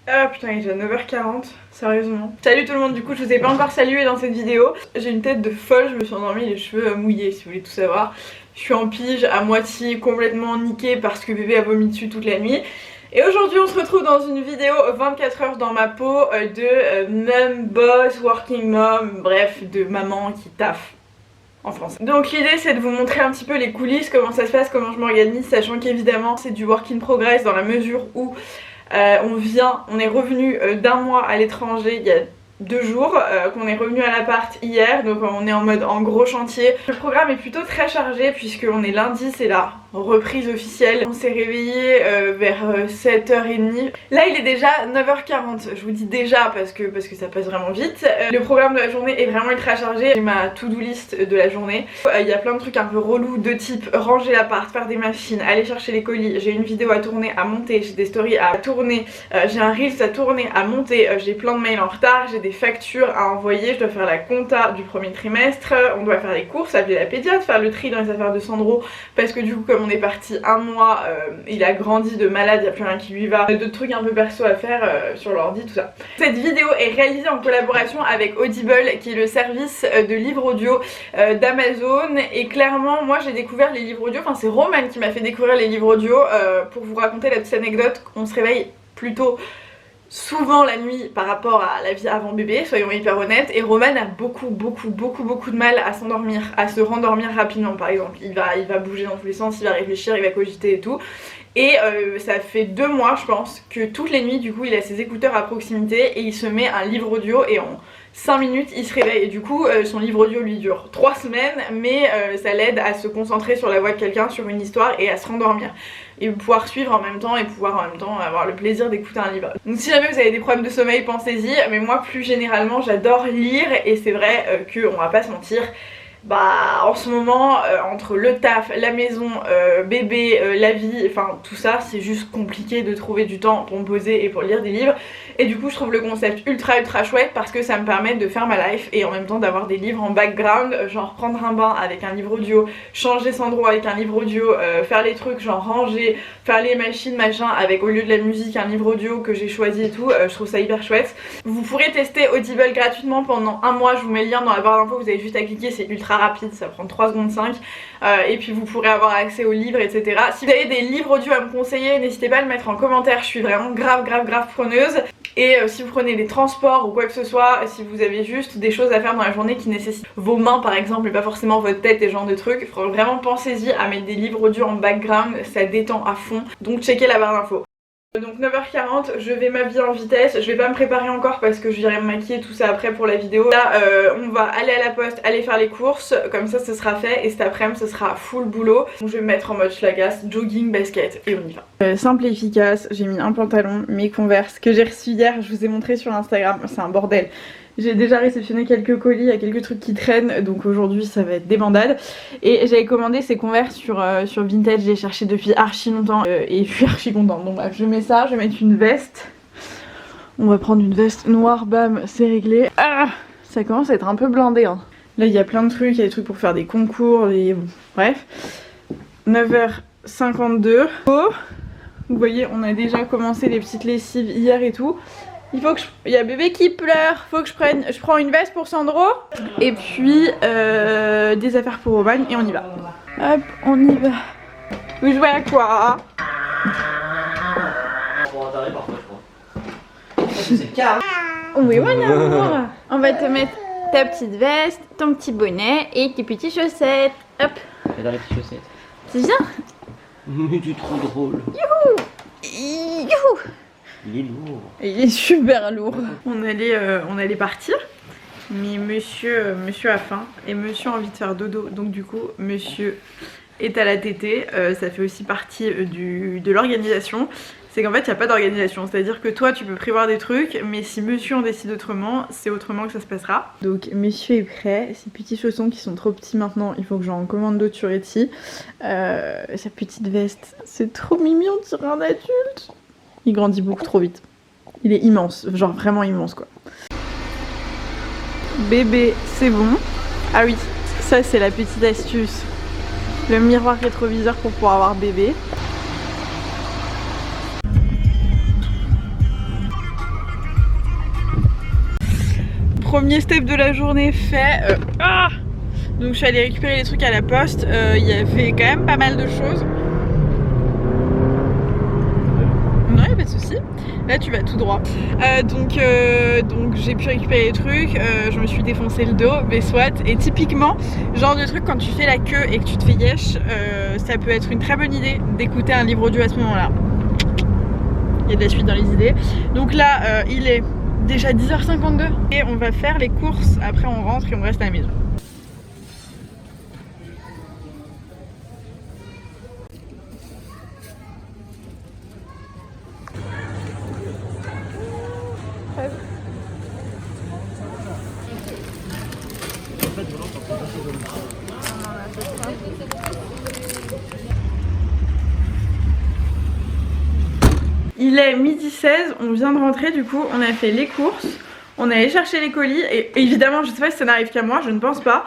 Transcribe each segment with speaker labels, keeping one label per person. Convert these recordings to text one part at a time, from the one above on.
Speaker 1: Ah putain, il est déjà 9h40, sérieusement. Salut tout le monde, du coup je vous ai pas encore salué dans cette vidéo. J'ai une tête de folle, je me suis endormie les cheveux mouillés si vous voulez tout savoir. Je suis en pige, à moitié complètement niquée parce que bébé a vomi dessus toute la nuit. Et aujourd'hui on se retrouve dans une vidéo 24 heures dans ma peau de mum boss, working mom, bref, de maman qui taffe en France. Donc l'idée c'est de vous montrer un petit peu les coulisses, comment ça se passe, comment je m'organise, sachant qu'évidemment c'est du work in progress dans la mesure où on est revenu d'un mois à l'étranger il y a 2 jours, qu'on est revenu à l'appart hier, donc on est en mode en gros chantier. Le programme est plutôt très chargé puisqu'on est lundi, c'est la reprise officielle. On s'est réveillé vers 7h30. Là il est déjà 9h40, je vous dis déjà parce que ça passe vraiment vite. Le programme de la journée est vraiment ultra chargé. J'ai ma to-do list de la journée. Il y a plein de trucs un peu relous de type ranger l'appart, faire des machines, aller chercher les colis. J'ai une vidéo à tourner, à monter, j'ai des stories à tourner, j'ai un reels à tourner, à monter, j'ai plein de mails en retard, j'ai des factures à envoyer, je dois faire la compta du premier trimestre, on doit faire les courses, appeler la pédiatre, faire le tri dans les affaires de Sandro parce que du coup comme on est parti un mois, il a grandi de malade, il n'y a plus rien qui lui va, d'autres trucs un peu perso à faire sur l'ordi, tout ça. Cette vidéo est réalisée en collaboration avec Audible qui est le service de livres audio d'Amazon, et clairement moi j'ai découvert les livres audio, enfin c'est Roman qui m'a fait découvrir les livres audio. Pour vous raconter la petite anecdote, on se réveille plutôt souvent la nuit par rapport à la vie avant bébé, soyons hyper honnêtes, et Roman a beaucoup de mal à s'endormir, à se rendormir rapidement par exemple. Il va bouger dans tous les sens, il va réfléchir, il va cogiter et tout. Et ça fait 2 mois je pense que toutes les nuits du coup il a ses écouteurs à proximité et il se met un livre audio et en 5 minutes il se réveille, et du coup son livre audio lui dure 3 semaines, mais ça l'aide à se concentrer sur la voix de quelqu'un, sur une histoire, et à se rendormir et pouvoir suivre en même temps, et pouvoir en même temps avoir le plaisir d'écouter un livre. Donc si jamais vous avez des problèmes de sommeil, pensez-y, mais moi plus généralement j'adore lire, et c'est vrai que on va pas se mentir, bah en ce moment entre le taf, la maison, bébé, la vie, enfin tout ça, c'est juste compliqué de trouver du temps pour me poser et pour lire des livres. Et du coup je trouve le concept ultra chouette parce que ça me permet de faire ma life et en même temps d'avoir des livres en background, genre prendre un bain avec un livre audio, changer Sandro avec un livre audio, faire les trucs genre ranger, faire les machines machin avec, au lieu de la musique, un livre audio que j'ai choisi et tout. Je trouve ça hyper chouette. Vous pourrez tester Audible gratuitement pendant 1 mois, je vous mets le lien dans la barre d'infos, vous avez juste à cliquer, c'est ultra rapide, ça prend 3 secondes 5, et puis vous pourrez avoir accès aux livres, etc. Si vous avez des livres audio à me conseiller, n'hésitez pas à le mettre en commentaire, je suis vraiment grave preneuse. Et si vous prenez des transports ou quoi que ce soit, si vous avez juste des choses à faire dans la journée qui nécessitent vos mains par exemple et pas forcément votre tête et ce genre de trucs, vraiment pensez-y à mettre des livres audio en background, ça détend à fond, donc checkez la barre d'infos. Donc 9h40, je vais m'habiller en vitesse, je vais pas me préparer encore parce que je viendrai me maquiller tout ça après pour la vidéo. Là on va aller à la poste, aller faire les courses, comme ça ce sera fait, et cet après-midi ce sera full boulot. Donc je vais me mettre en mode schlagasse, jogging, basket, et on y va. Simple et efficace, j'ai mis un pantalon, mes Converse que j'ai reçu hier, je vous ai montré sur Instagram, c'est un bordel. J'ai déjà réceptionné quelques colis, il y a quelques trucs qui traînent, donc aujourd'hui ça va être des bandades. Et j'avais commandé ces Converse sur Vinted, je les cherché depuis archi longtemps et je suis archi contente. Donc bref, je mets ça, je vais mettre une veste. On va prendre une veste noire, bam, c'est réglé. Ah, ça commence à être un peu blindé hein. Là il y a plein de trucs, il y a des trucs pour faire des concours, bon, bref. 9h52. Oh, vous voyez, on a déjà commencé les petites lessives hier et tout. Il faut que il y a bébé qui pleure, faut que je prends une veste pour Sandro et puis des affaires pour Roman, et on y va. Hop, on y va. Vous jouez à quoi? Oui mon amour. On va te mettre ta petite veste, ton petit bonnet et tes petites chaussettes. Hop.
Speaker 2: J'adore les petites chaussettes.
Speaker 1: C'est bien.
Speaker 2: Mais tu es trop drôle.
Speaker 1: Youhou. Youhou.
Speaker 2: Il est lourd.
Speaker 1: Il est super lourd. On allait partir, mais monsieur a faim et monsieur a envie de faire dodo, donc du coup monsieur est à la tétée. Ça fait aussi partie de l'organisation. C'est qu'en fait il n'y a pas d'organisation, c'est à dire que toi tu peux prévoir des trucs, mais si monsieur en décide autrement, c'est autrement que ça se passera. Donc monsieur est prêt, ses petits chaussons qui sont trop petits maintenant, il faut que j'en commande d'autres sur Etsy. Sa petite veste, c'est trop mignon, on dirait un adulte. Il grandit beaucoup trop vite. Il est immense, genre vraiment immense quoi. Bébé, c'est bon. Ah oui, ça c'est la petite astuce. Le miroir rétroviseur pour pouvoir avoir bébé. Premier step de la journée fait. Donc je suis allée récupérer les trucs à la poste. Il y avait quand même pas mal de choses. Non, il n'y a pas de souci. Là tu vas tout droit. Donc j'ai pu récupérer les trucs. Je me suis défoncé le dos, mais soit. Et typiquement, genre de truc quand tu fais la queue et que tu te fais yesh, ça peut être une très bonne idée d'écouter un livre audio à ce moment-là. Il y a de la suite dans les idées. Donc là, il est déjà 10h52 et on va faire les courses. Après on rentre et on reste à la maison. Il est 12h16, on vient de rentrer du coup, on a fait les courses, on est allé chercher les colis et évidemment je sais pas si ça n'arrive qu'à moi, je ne pense pas.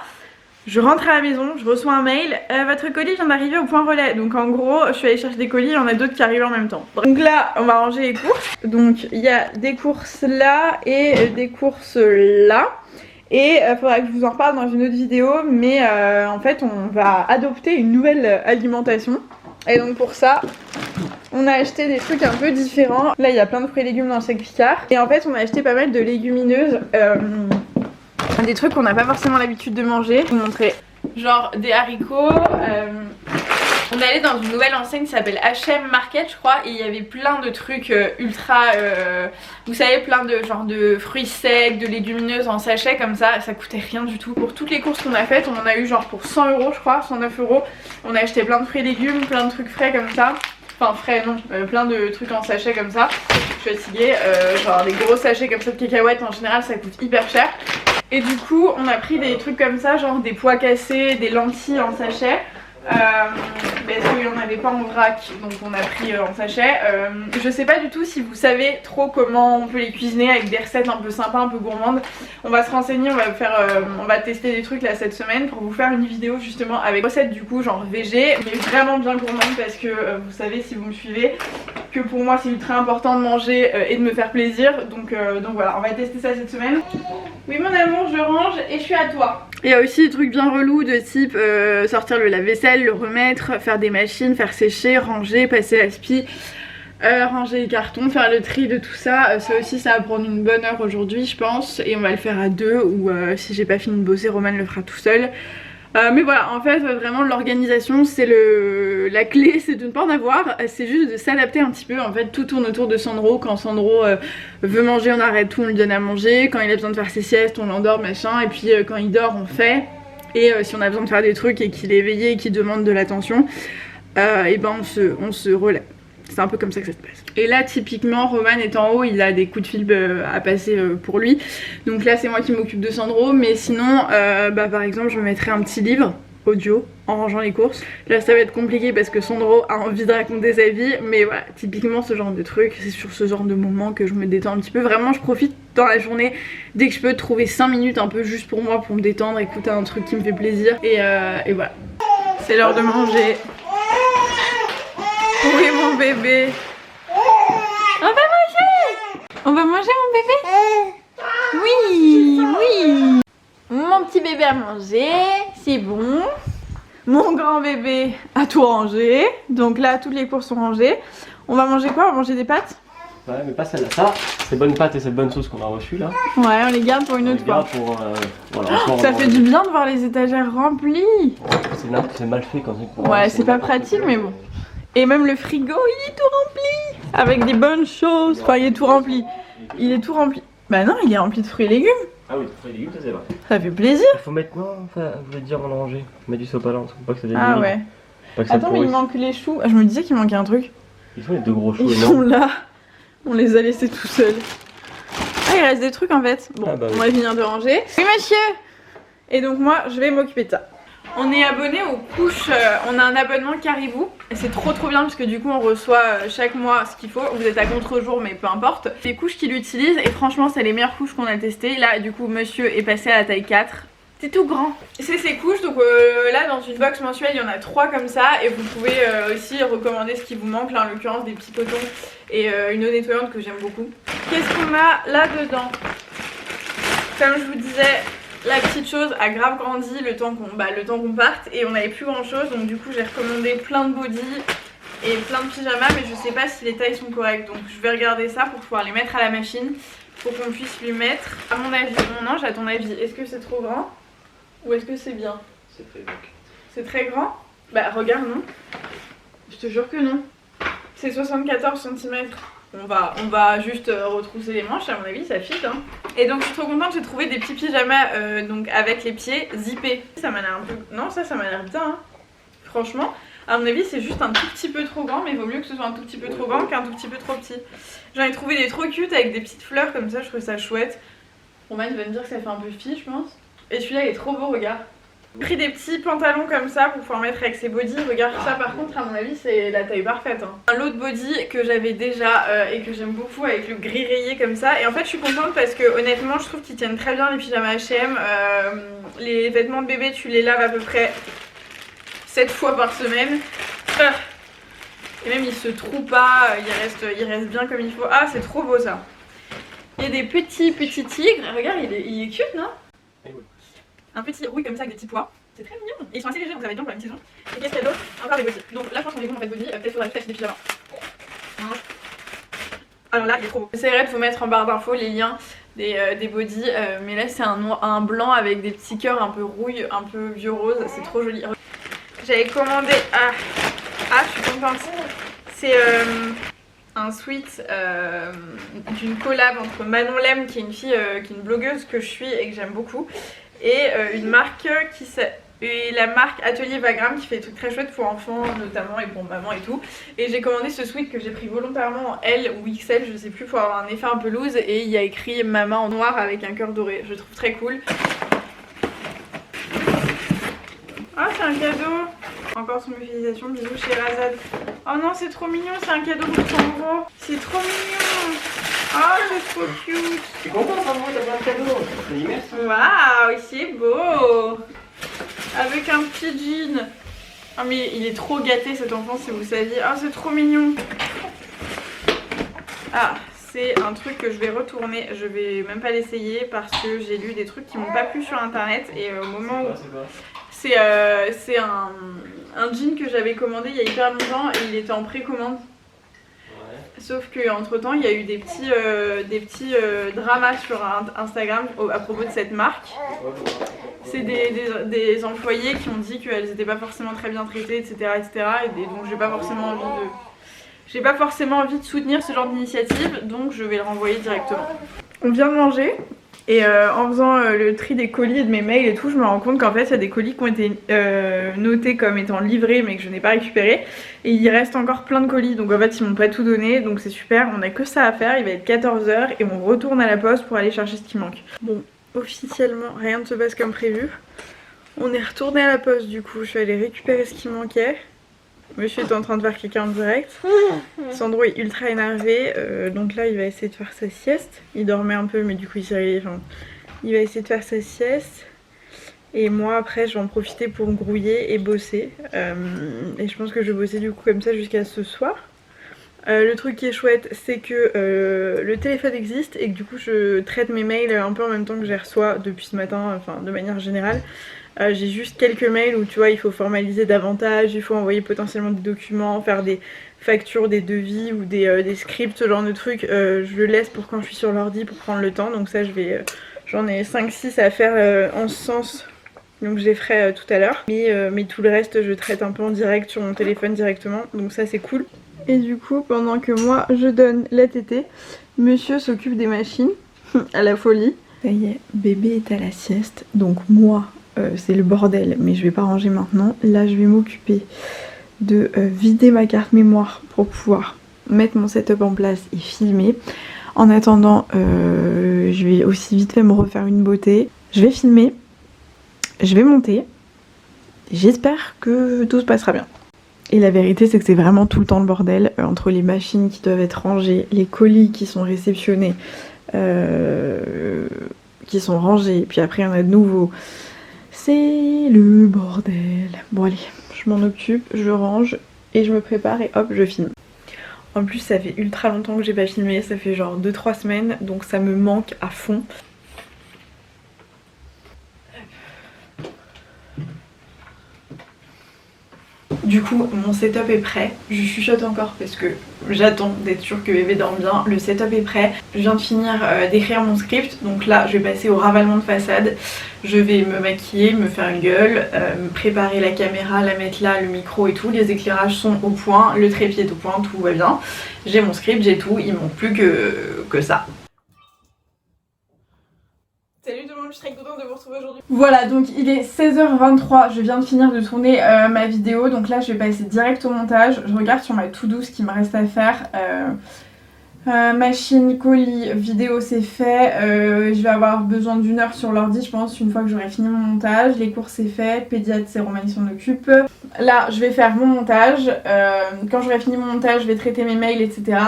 Speaker 1: Je rentre à la maison, je reçois un mail, votre colis vient d'arriver au point relais. Donc en gros, je suis allée chercher des colis, il y en a d'autres qui arrivent en même temps. Donc là, on va ranger les courses. Donc il y a des courses là et des courses là. Et il faudra que je vous en reparle dans une autre vidéo, mais en fait on va adopter une nouvelle alimentation. Et donc pour ça, on a acheté des trucs un peu différents. Là il y a plein de fruits et légumes dans le sac Picard. Et en fait on a acheté pas mal de légumineuses. Des trucs qu'on n'a pas forcément l'habitude de manger. Je vais vous montrer. Genre des haricots. On est allé dans une nouvelle enseigne qui s'appelle H&M Market je crois. Et il y avait plein de trucs ultra... vous savez, plein de genre de fruits secs, de légumineuses en sachet comme ça. Ça coûtait rien du tout. Pour toutes les courses qu'on a faites, on en a eu genre pour 100 € je crois, 109 €. On a acheté plein de fruits et légumes, plein de trucs frais comme ça. Enfin frais non, plein de trucs en sachet comme ça. Je suis fatiguée, genre des gros sachets comme ça de cacahuètes en général ça coûte hyper cher. Et du coup on a pris des trucs comme ça, genre des pois cassés, des lentilles en sachet. Parce qu'il n'y en avait pas en vrac, donc on a pris en sachet. Je sais pas du tout si vous savez trop comment on peut les cuisiner avec des recettes un peu sympas, un peu gourmandes. On va se renseigner, on va tester des trucs là cette semaine pour vous faire une vidéo justement avec recettes du coup genre végé, mais vraiment bien gourmande parce que vous savez si vous me suivez que pour moi c'est ultra important de manger et de me faire plaisir. Donc voilà, on va tester ça cette semaine. Oui mon amour, je range et je suis à toi. Il y a aussi des trucs bien relous de type sortir le lave-vaisselle, le remettre, faire des machines, faire sécher, ranger, passer l'aspi, ranger les cartons, faire le tri de tout ça. Ça aussi ça va prendre une bonne heure aujourd'hui je pense. Et on va le faire à deux ou si j'ai pas fini de bosser, Roman le fera tout seul. Mais voilà, en fait vraiment l'organisation c'est la clé, c'est de ne pas en avoir, c'est juste de s'adapter un petit peu. En fait tout tourne autour de Sandro. Quand Sandro veut manger on arrête tout, on lui donne à manger. Quand il a besoin de faire ses siestes on l'endort machin. Et puis quand il dort on fait. Et si on a besoin de faire des trucs et qu'il est éveillé et qu'il demande de l'attention, et ben on se relève. C'est un peu comme ça que ça se passe. Et là typiquement Roman est en haut, il a des coups de fil à passer pour lui. Donc là c'est moi qui m'occupe de Sandro. Mais sinon par exemple je me mettrai un petit livre audio en rangeant les courses. Là ça va être compliqué parce que Sandro a envie de raconter sa vie. Mais voilà, typiquement ce genre de truc, c'est sur ce genre de moment que je me détends un petit peu. Vraiment je profite dans la journée dès que je peux trouver 5 minutes un peu juste pour moi, pour me détendre, écouter un truc qui me fait plaisir. Et voilà. C'est l'heure de manger. Oui mon bébé. On va manger. On va manger mon bébé. Oui, oui. Mon petit bébé a mangé, c'est bon. Mon grand bébé a tout rangé. Donc là toutes les courses sont rangées. On va manger quoi? On va manger des pâtes?
Speaker 2: Ouais mais pas celle-là, ça, ces bonnes pâtes et cette bonne sauce qu'on a reçue là.
Speaker 1: Ouais on les garde pour une autre fois.
Speaker 2: Voilà,
Speaker 1: ça fait du bien de voir les étagères remplies.
Speaker 2: C'est mal fait quand c'est...
Speaker 1: Ouais c'est pas pratique mais bon. Et même le frigo il est tout rempli avec des bonnes choses. Enfin il est tout rempli. Il est tout rempli. Bah non il est rempli de fruits et légumes.
Speaker 2: Ah oui, fruits et légumes ça c'est vrai.
Speaker 1: Ça fait plaisir.
Speaker 2: Il faut mettre, non, enfin, je voulais dire en ranger. Mettre du sopalin, pas que ça devienne.
Speaker 1: Ah ouais. Attends mais il manque les choux. Je me disais qu'il manquait un truc.
Speaker 2: Ils sont les deux gros choux.
Speaker 1: Ils sont là. On les a laissés tout seuls. Ah il reste des trucs en fait. Bon on va finir de ranger. Oui monsieur. Et donc moi je vais m'occuper de ça. On est abonné aux couches, on a un abonnement Caribou. C'est trop bien parce que du coup on reçoit chaque mois ce qu'il faut. Vous êtes à contre-jour mais peu importe. Les couches qu'il utilise et franchement c'est les meilleures couches qu'on a testées. Là du coup monsieur est passé à la taille 4. C'est tout grand. C'est ces couches donc là dans une box mensuelle il y en a 3 comme ça. Et vous pouvez aussi recommander ce qui vous manque. Là en l'occurrence des petits cotons et une eau nettoyante que j'aime beaucoup. Qu'est-ce qu'on a là dedans? comme je vous disais, la petite chose a grave grandi le temps qu'on parte et on n'avait plus grand chose, donc du coup j'ai recommandé plein de bodys et plein de pyjamas, mais je sais pas si les tailles sont correctes, donc je vais regarder ça pour pouvoir les mettre à la machine pour qu'on puisse lui mettre. À mon avis, mon ange, à ton avis, est-ce que c'est trop grand ou est-ce que c'est bien?
Speaker 2: C'est très grand.
Speaker 1: C'est très grand? Bah regarde, non. Je te jure que non. C'est 74 cm. On va juste retrousser les manches, à mon avis ça fit hein. Et donc je suis trop contente, j'ai trouvé des petits pyjamas donc avec les pieds zippés. Ça m'a l'air un peu... Non, ça m'a l'air bien hein. Franchement, à mon avis c'est juste un tout petit peu trop grand, mais il vaut mieux que ce soit un tout petit peu trop grand qu'un tout petit peu trop petit. J'en ai trouvé des trop cute avec des petites fleurs comme ça, je trouve ça chouette. Romain va me dire que ça fait un peu fille je pense. Et celui-là il est trop beau, regarde. J'ai pris des petits pantalons comme ça pour pouvoir mettre avec ces bodys. Regarde ça, par contre à mon avis c'est la taille parfaite hein. Un lot de body que j'avais déjà et que j'aime beaucoup avec le gris rayé comme ça. Et en fait je suis contente parce que honnêtement je trouve qu'ils tiennent très bien les pyjamas H&M. Les vêtements de bébé tu les laves à peu près 7 fois par semaine. Et même ils se trouent pas, ils restent bien comme il faut. Ah c'est trop beau ça. Il y a des petits tigres. Regarde il est cute non? Un petit rouille comme ça avec des petits pois, c'est très mignon. Et ils sont assez légers donc ça va être bien pour la mi-saison. Et qu'est-ce qu'il y a d'autre? Encore des bodys. Donc là je pense qu'on est bon en fait body, peut-être faudra juste acheter des pyjamas. Alors là il est trop beau. J'essaierai de vous mettre en barre d'infos les liens des bodys, mais là c'est un blanc avec des petits cœurs un peu rouille, un peu vieux rose, c'est trop joli. J'avais commandé, je suis contente, c'est un sweat d'une collab entre Manon Lem qui est une fille, qui est une blogueuse que je suis et que j'aime beaucoup, et une marque et la marque Atelier Vagram qui fait des trucs très chouettes pour enfants notamment et pour maman et tout. Et j'ai commandé ce sweat que j'ai pris volontairement en L ou XL, je sais plus, pour avoir un effet un peu loose, et il y a écrit maman en noir avec un cœur doré, je trouve très cool. Ah c'est un cadeau. Encore son utilisation, bisous chez Razad. Oh non c'est trop mignon, c'est un cadeau pour 100 €. C'est trop mignon. Oh c'est trop cute.
Speaker 2: Je suis content ça, t'as plein de cadeaux. Merci.
Speaker 1: Waouh c'est beau. Avec un petit jean. Oh mais il est trop gâté cet enfant si vous saviez. Oh c'est trop mignon. Ah c'est un truc que je vais retourner. Je vais même pas l'essayer parce que j'ai lu des trucs qui m'ont pas plu sur internet. Et au moment où... C'est un jean que j'avais commandé il y a hyper longtemps et il était en précommande. Ouais. Sauf que entre temps il y a eu des petits dramas sur Instagram à propos de cette marque. C'est des employés qui ont dit qu'elles n'étaient pas forcément très bien traitées, etc. Et donc j'ai pas forcément envie de soutenir ce genre d'initiative, donc je vais le renvoyer directement. On vient de manger. Et en faisant le tri des colis et de mes mails et tout, je me rends compte qu'en fait il y a des colis qui ont été notés comme étant livrés mais que je n'ai pas récupéré. Et il reste encore plein de colis, donc en fait ils m'ont pas tout donné, donc c'est super, on a que ça à faire, il va être 14 h et on retourne à la poste pour aller chercher ce qui manque. Bon, officiellement rien ne se passe comme prévu. On est retourné à la poste du coup, je suis allée récupérer ce qui manquait. Monsieur est en train de faire quelqu'un en direct. Sandro est ultra énervé, donc là il va essayer de faire sa sieste. Il dormait un peu mais du coup il s'est réveillé, il va essayer de faire sa sieste. Et moi après je vais en profiter pour me grouiller et bosser. Et je pense que je vais bosser du coup comme ça jusqu'à ce soir. Le truc qui est chouette c'est que le téléphone existe et que du coup je traite mes mails un peu en même temps que je les reçois depuis ce matin, enfin de manière générale. J'ai juste quelques mails où tu vois il faut formaliser davantage, il faut envoyer potentiellement des documents, faire des factures, des devis ou des scripts, ce genre de trucs. Je le laisse pour quand je suis sur l'ordi pour prendre le temps, donc ça j'en ai 5-6 à faire en ce sens, donc je les ferai tout à l'heure. Mais tout le reste je traite un peu en direct sur mon téléphone directement, donc ça c'est cool. Et du coup pendant que moi je donne la tétée, monsieur s'occupe des machines à la folie. Ça y est, bébé est à la sieste, donc moi c'est le bordel mais je vais pas ranger maintenant. Là je vais m'occuper de vider ma carte mémoire pour pouvoir mettre mon setup en place et filmer. En attendant je vais aussi vite fait me refaire une beauté. Je vais filmer, je vais monter, j'espère que tout se passera bien. Et la vérité c'est que c'est vraiment tout le temps le bordel, entre les machines qui doivent être rangées, les colis qui sont réceptionnés, qui sont rangés, puis après il y en a de nouveaux. C'est le bordel. Bon allez, je m'en occupe, je range et je me prépare et hop je filme. En plus ça fait ultra longtemps que j'ai pas filmé, ça fait genre 2-3 semaines donc ça me manque à fond. Du coup, mon setup est prêt. Je chuchote encore parce que j'attends d'être sûre que bébé dorme bien. Le setup est prêt. Je viens de finir d'écrire mon script. Donc là, je vais passer au ravalement de façade. Je vais me maquiller, me faire une gueule, me préparer la caméra, la mettre là, le micro et tout. Les éclairages sont au point, le trépied est au point, tout va bien. J'ai mon script, j'ai tout. Il manque plus que ça. Salut tout le monde, je suis très contente de vous retrouver aujourd'hui. Voilà, donc il est 16h23, je viens de finir de tourner ma vidéo, donc là je vais passer direct au montage. Je regarde sur ma to-do ce qu'il me reste à faire. Machine, colis, vidéo c'est fait. Je vais avoir besoin d'1 heure sur l'ordi je pense une fois que j'aurai fini mon montage. Les cours c'est fait, pédiatre c'est Romani s'en occupe. Là je vais faire mon montage. Quand j'aurai fini mon montage je vais traiter mes mails etc.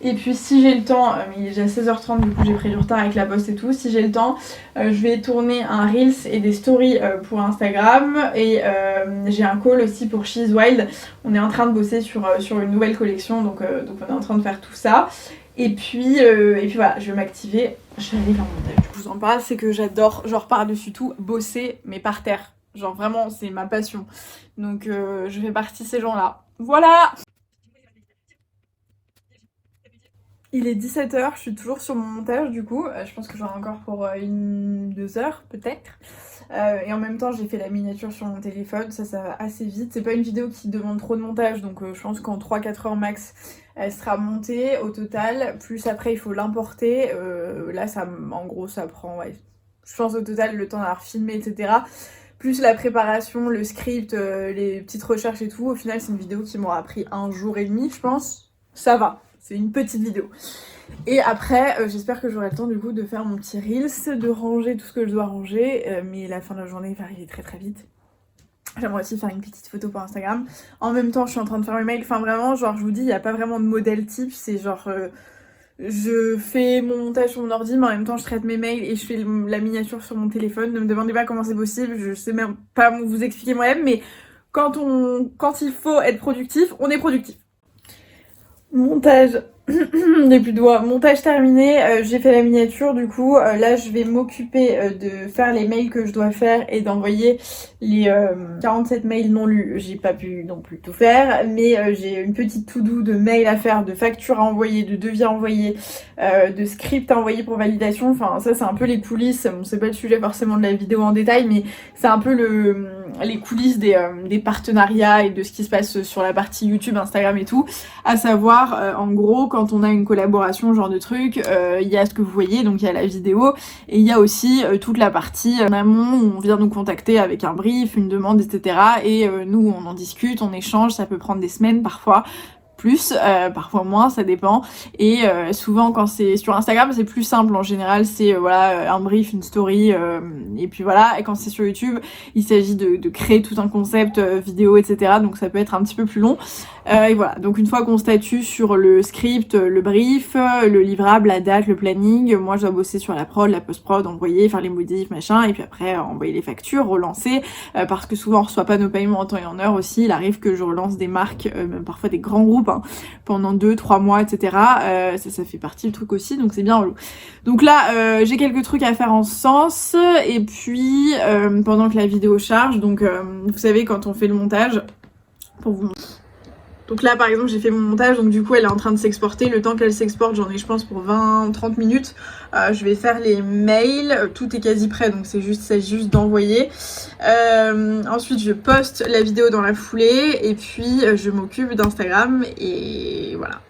Speaker 1: Et puis si j'ai le temps, il est déjà 16h30 du coup j'ai pris du retard avec la poste et tout. Si j'ai le temps je vais tourner un Reels et des stories pour Instagram. Et j'ai un call aussi pour She's Wild. On est en train de bosser sur une nouvelle collection donc on est en train de faire tout ça. Et puis voilà, je vais m'activer, je vais aller faire mon montage. Je vous en parle, c'est que j'adore, genre par-dessus tout, bosser mais par terre. Genre vraiment c'est ma passion. Donc je fais partie de ces gens-là. Voilà! Il est 17h, je suis toujours sur mon montage du coup, je pense que j'en ai encore pour 1-2 heures peut-être. Et en même temps j'ai fait la miniature sur mon téléphone, ça va assez vite. C'est pas une vidéo qui demande trop de montage donc je pense qu'en 3-4 heures max elle sera montée au total. Plus après il faut l'importer, là ça, en gros ça prend, ouais, je pense au total le temps d'avoir filmé etc. Plus la préparation, le script, les petites recherches et tout. Au final c'est une vidéo qui m'aura pris 1 jour et demi je pense, ça va. C'est une petite vidéo. Et après, j'espère que j'aurai le temps du coup de faire mon petit Reels, de ranger tout ce que je dois ranger. Mais la fin de la journée va arriver très très vite. J'aimerais aussi faire une petite photo pour Instagram. En même temps, je suis en train de faire mes mails. Enfin vraiment, genre je vous dis, il n'y a pas vraiment de modèle type. C'est genre, je fais mon montage sur mon ordi, mais en même temps je traite mes mails et je fais la miniature sur mon téléphone. Ne me demandez pas comment c'est possible. Je sais même pas vous expliquer moi-même. Mais quand il faut être productif, on est productif. Montage des plus doigts, montage terminé, j'ai fait la miniature du coup, là je vais m'occuper de faire les mails que je dois faire et d'envoyer les 47 mails non lus. J'ai pas pu non plus tout faire, mais j'ai une petite to-do de mails à faire, de factures à envoyer, de devis à envoyer, de script à envoyer pour validation. Enfin ça c'est un peu les coulisses, bon c'est pas le sujet forcément de la vidéo en détail, mais c'est un peu les coulisses des partenariats et de ce qui se passe sur la partie YouTube, Instagram et tout. À savoir, en gros, quand on a une collaboration, genre de truc, il y a ce que vous voyez, donc il y a la vidéo, et il y a aussi toute la partie en amont où on vient nous contacter avec un brief, une demande, etc. Et nous, on en discute, on échange, ça peut prendre des semaines parfois. Plus, parfois moins, ça dépend. Et souvent quand c'est sur Instagram c'est plus simple, en général c'est voilà un brief, une story et puis voilà. Et quand c'est sur YouTube il s'agit de créer tout un concept vidéo etc. Donc ça peut être un petit peu plus long. Et voilà, donc une fois qu'on statue sur le script, le brief, le livrable, la date, le planning, moi je dois bosser sur la prod, la post-prod, envoyer, faire les modifs, machin, et puis après envoyer les factures, relancer, parce que souvent on reçoit pas nos paiements en temps et en heure aussi. Il arrive que je relance des marques, même parfois des grands groupes, hein, pendant 2-3 mois, etc. Ça fait partie du truc aussi, donc c'est bien relou. Donc là, j'ai quelques trucs à faire en ce sens, et puis pendant que la vidéo charge, donc vous savez quand on fait le montage, pour vous montrer. Donc là par exemple j'ai fait mon montage, donc du coup elle est en train de s'exporter. Le temps qu'elle s'exporte j'en ai je pense pour 20-30 minutes. Je vais faire les mails, tout est quasi prêt donc c'est juste d'envoyer. Ensuite je poste la vidéo dans la foulée et puis je m'occupe d'Instagram et voilà.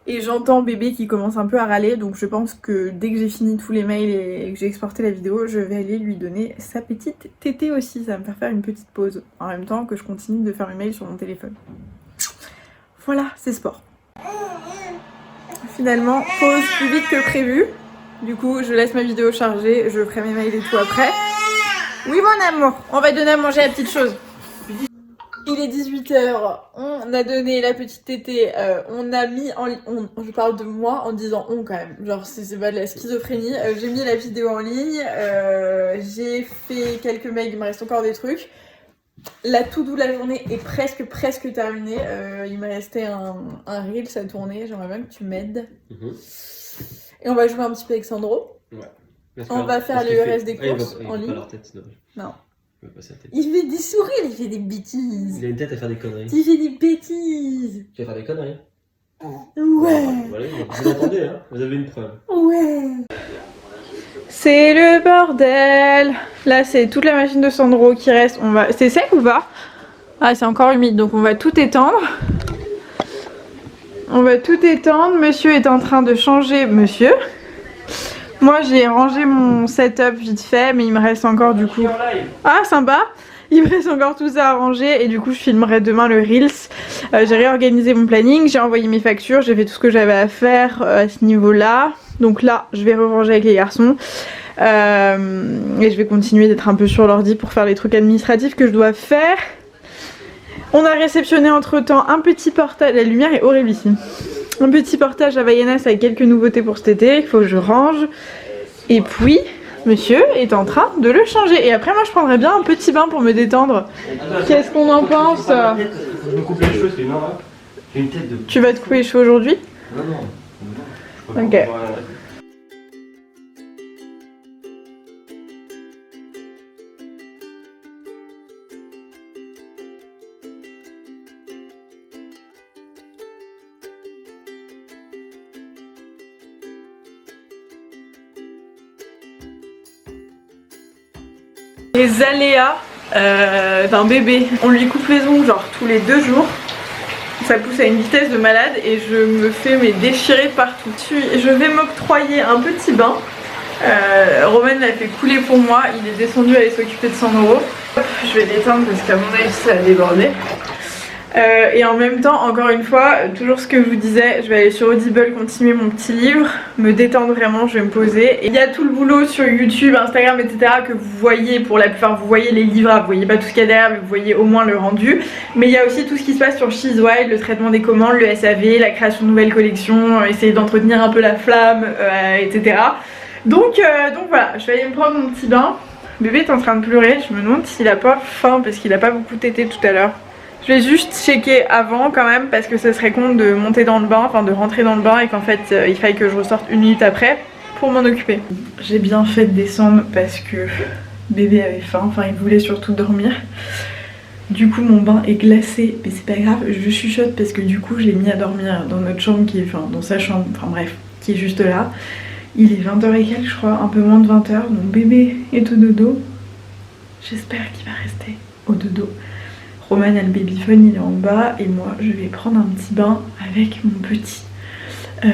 Speaker 1: Et j'entends bébé qui commence un peu à râler, donc je pense que dès que j'ai fini tous les mails et que j'ai exporté la vidéo, je vais aller lui donner sa petite tétée aussi. Ça va me faire faire une petite pause, en même temps que je continue de faire mes mails sur mon téléphone. Voilà, c'est sport. Finalement, pause plus vite que prévu. Du coup, je laisse ma vidéo charger, je ferai mes mails et tout après. Oui mon amour, on va donner à manger la petite chose. Il est 18h, on a donné la petite tétée, on a mis en ligne, je parle de moi en disant on quand même, genre c'est pas de la schizophrénie, j'ai mis la vidéo en ligne, j'ai fait quelques mails, il me reste encore des trucs. La to-do de la journée est presque terminée, il me restait un reel à tourner, j'aimerais bien que tu m'aides. Et on va jouer un petit peu avec Sandro. Ouais. On va faire le reste des courses en ligne. Non.
Speaker 2: Je vois pas sa tête.
Speaker 3: Il fait des sourires, il fait des bêtises.
Speaker 2: Il a une tête à faire des conneries.
Speaker 3: Il fait des bêtises.
Speaker 2: Tu vas faire des conneries.
Speaker 3: Ouais.
Speaker 2: Voilà, vous l'entendez, hein. Vous avez une preuve.
Speaker 3: Ouais.
Speaker 1: C'est le bordel. Là, c'est toute la machine de Sandro qui reste. On va... C'est sec ou pas? Ah, c'est encore humide, donc on va tout étendre. On va tout étendre. Monsieur est en train de changer. Monsieur. Moi, j'ai rangé mon setup vite fait, mais il me reste encore du coup... Ah, sympa. Il me reste encore tout ça à ranger et du coup je filmerai demain le Reels. J'ai réorganisé mon planning, j'ai envoyé mes factures, j'ai fait tout ce que j'avais à faire à ce niveau-là. Donc là, je vais ranger avec les garçons. Et je vais continuer d'être un peu sur l'ordi pour faire les trucs administratifs que je dois faire. On a réceptionné entre temps un petit portage, la lumière est horrible ici. Un petit portage Havaianas avec quelques nouveautés pour cet été, il faut que je range. Et puis, monsieur est en train de le changer. Et après moi je prendrais bien un petit bain pour me détendre. Qu'est-ce qu'on en pense?
Speaker 2: Je me coupe les cheveux, c'est énorme. J'ai une tête de...
Speaker 1: Tu vas te couper les cheveux aujourd'hui?
Speaker 2: Non, non.
Speaker 1: Ok. Les aléas d'un bébé. On lui coupe les ongles genre tous les 2 jours. Ça pousse à une vitesse de malade et je me fais déchirer partout. Je vais m'octroyer un petit bain. Romain l'a fait couler pour moi. Il est descendu aller s'occuper de 100 €. Je vais l'éteindre parce qu'à mon avis ça a débordé. Et en même temps, encore une fois, toujours ce que je vous disais, je vais aller sur Audible continuer mon petit livre, me détendre vraiment, je vais me poser. Et il y a tout le boulot sur YouTube, Instagram, etc. que vous voyez, pour la plupart vous voyez les livres, vous voyez pas tout ce qu'il y a derrière, mais vous voyez au moins le rendu. Mais il y a aussi tout ce qui se passe sur She's Wild, le traitement des commandes, le SAV, la création de nouvelles collections, essayer d'entretenir un peu la flamme, etc. Donc voilà, je vais aller me prendre mon petit bain. Bébé est en train de pleurer, je me demande s'il a pas faim parce qu'il a pas beaucoup tété tout à l'heure. Je vais juste checker avant quand même parce que ce serait con de monter dans le bain, enfin de rentrer dans le bain et qu'en fait il faille que je ressorte 1 minute après pour m'en occuper. J'ai bien fait de descendre parce que bébé avait faim, enfin il voulait surtout dormir. Du coup mon bain est glacé, mais c'est pas grave, je chuchote parce que du coup je l'ai mis à dormir dans notre chambre qui est, enfin dans sa chambre, enfin bref, qui est juste là. Il est 20h et quelques je crois, un peu moins de 20h, donc bébé est au dodo. J'espère qu'il va rester au dodo. Roman a le babyphone, il est en bas et moi je vais prendre un petit bain avec mon petit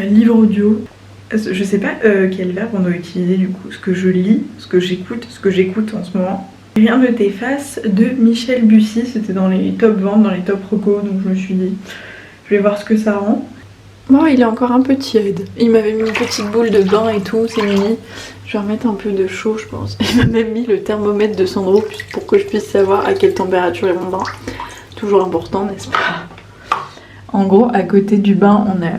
Speaker 1: livre audio. Je sais pas quel verbe on doit utiliser du coup, ce que je lis, ce que j'écoute en ce moment. Rien ne t'efface de Michel Bussy, c'était dans les top ventes, dans les top recos, donc je me suis dit je vais voir ce que ça rend. Bon, il est encore un peu tiède. Il m'avait mis une petite boule de bain et tout, c'est mini. Je vais remettre un peu de chaud, je pense. Il m'a même mis le thermomètre de Sandro pour que je puisse savoir à quelle température est mon bain. Toujours important, n'est-ce pas? En gros, à côté du bain, on a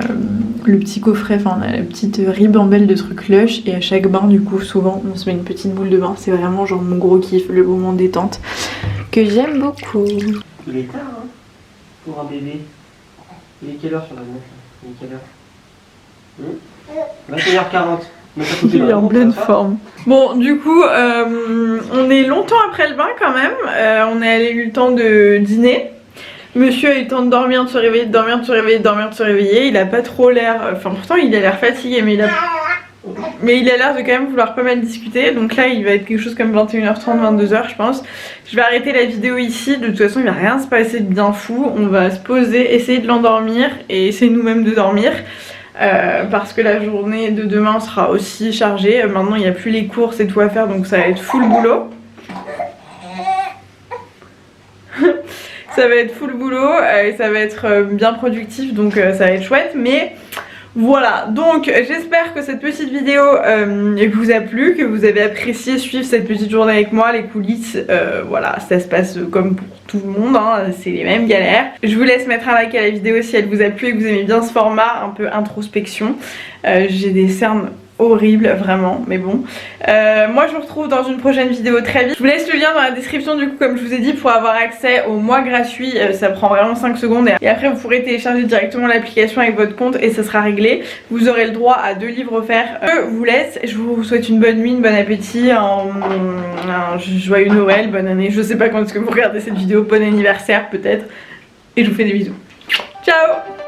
Speaker 1: le petit coffret, enfin on a la petite ribambelle de trucs Lush. Et à chaque bain, du coup, souvent, on se met une petite boule de bain. C'est vraiment genre mon gros kiff, le moment détente que j'aime beaucoup.
Speaker 2: Il est tard, hein, pour un bébé. Il est quelle heure sur la montre? Il est quelle heure 21h40.
Speaker 1: Il est en pleine forme. Bon, du coup, on est longtemps après le bain quand même. On a eu le temps de dîner. Monsieur a eu le temps de dormir, de se réveiller, de dormir, de se réveiller, de dormir, de se réveiller. Il a pas trop l'air... Enfin, pourtant, il a l'air fatigué, mais il a l'air de quand même vouloir pas mal discuter. Donc là, il va être quelque chose comme 21h30, 22h, je pense. Je vais arrêter la vidéo ici. De toute façon, il va rien se passer de bien fou. On va se poser, essayer de l'endormir et essayer nous-mêmes de dormir. Parce que la journée de demain sera aussi chargée. Maintenant il n'y a plus les courses et tout à faire, donc ça va être full boulot. Ça va être full boulot et ça va être bien productif, donc ça va être chouette. Mais voilà, donc j'espère que cette petite vidéo vous a plu, que vous avez apprécié suivre cette petite journée avec moi, les coulisses. Voilà, ça se passe comme pour tout le monde, hein, c'est les mêmes galères. Je vous laisse mettre un like à la vidéo si elle vous a plu et que vous aimez bien ce format un peu introspection. J'ai des cernes horrible vraiment, mais bon. Moi je vous retrouve dans une prochaine vidéo très vite. Je vous laisse le lien dans la description du coup, comme je vous ai dit, pour avoir accès au mois gratuit. Ça prend vraiment 5 secondes et après vous pourrez télécharger directement l'application avec votre compte et ça sera réglé. Vous aurez le droit à 2 livres offerts. Je vous laisse, je vous souhaite une bonne nuit, un bon appétit, un joyeux Noël, bonne année. Je sais pas quand est-ce que vous regardez cette vidéo, bon anniversaire peut-être. Et je vous fais des bisous. Ciao!